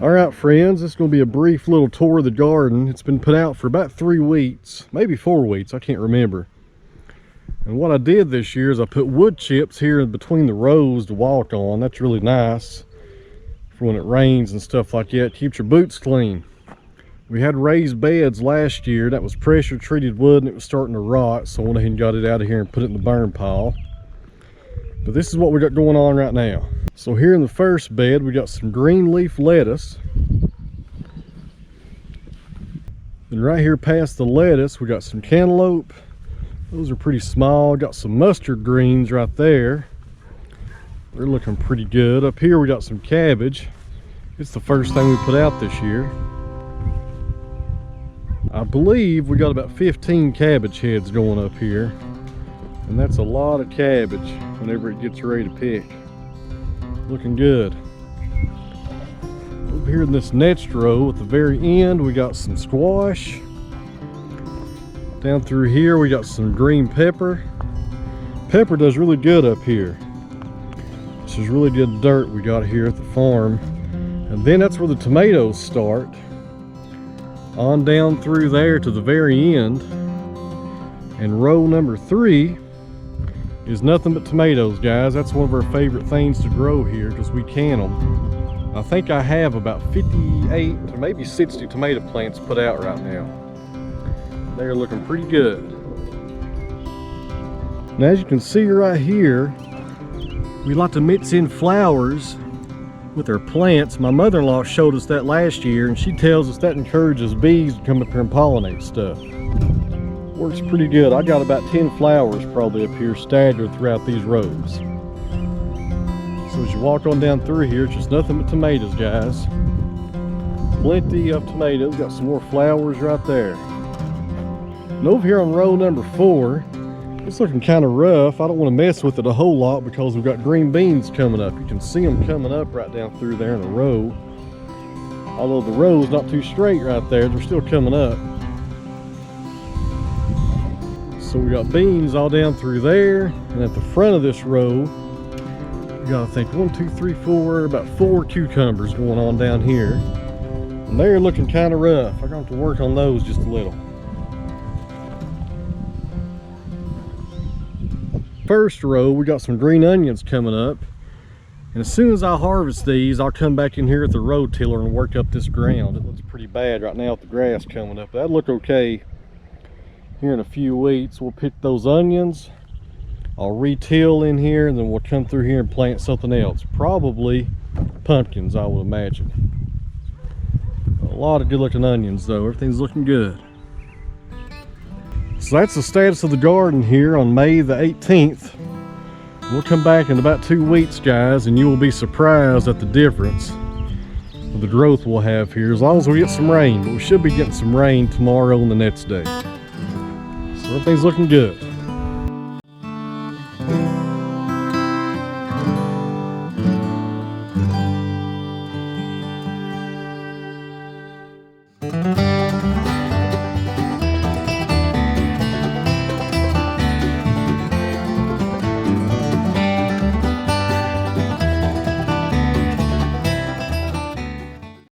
All right, friends, this is going to be a brief little tour of the garden. It's been put out for about 3 weeks, maybe 4 weeks, I can't remember. And what I did this year is I put wood chips here in between the rows to walk on. That's really nice for when it rains and stuff like that. Keeps your boots clean. We had raised beds last year. That was pressure treated wood and it was starting to rot, so I went ahead and got it out of here and put it in the burn pile. But this is what we got going on right now. So here in the first bed, we got some green leaf lettuce. Then right here past the lettuce, we got some cantaloupe. Those are pretty small. Got some mustard greens right there. They're looking pretty good. Up here we got some cabbage. It's the first thing we put out this year. I believe we got about 15 cabbage heads going up here. And that's a lot of cabbage whenever it gets ready to pick. Looking good. Over here in this next row at the very end, we got some squash. Down through here we got some green pepper. Pepper does really good up here. This is really good dirt we got here at the farm. And then that's where the tomatoes start. On down through there to the very end. And row number 3 is nothing but tomatoes, guys. That's one of our favorite things to grow here because we can them. I think I have about 58 to maybe 60 tomato plants put out right now. They're looking pretty good. And as you can see right here, we like to mix in flowers with our plants. My mother-in-law showed us that last year, and she tells us that encourages bees to come up here and pollinate stuff. Works pretty good. I got about 10 flowers probably up here staggered throughout these rows. So as you walk on down through here, it's just nothing but tomatoes, guys. Plenty of tomatoes. Got some more flowers right there. And over here on row number 4, it's looking kind of rough. I don't want to mess with it a whole lot because we've got green beans coming up. You can see them coming up right down through there in a row. Although the row is not too straight right there, they're still coming up. So we got beans all down through there, and at the front of this row, we got, I think, 1, 2, 3, 4, about 4 cucumbers going on down here. And they're looking kind of rough. I'm going to have to work on those just a little. First row, we got some green onions coming up. And as soon as I harvest these, I'll come back in here at the rototiller and work up this ground. It looks pretty bad right now with the grass coming up. That'll look okay. Here in a few weeks, we'll pick those onions. I'll re-till in here, and then we'll come through here and plant something else. Probably pumpkins, I would imagine. A lot of good looking onions though. Everything's looking good. So that's the status of the garden here on May the 18th. We'll come back in about 2 weeks, guys, and you will be surprised at the difference of the growth we'll have here, as long as we get some rain. But we should be getting some rain tomorrow and the next day. So everything's looking good.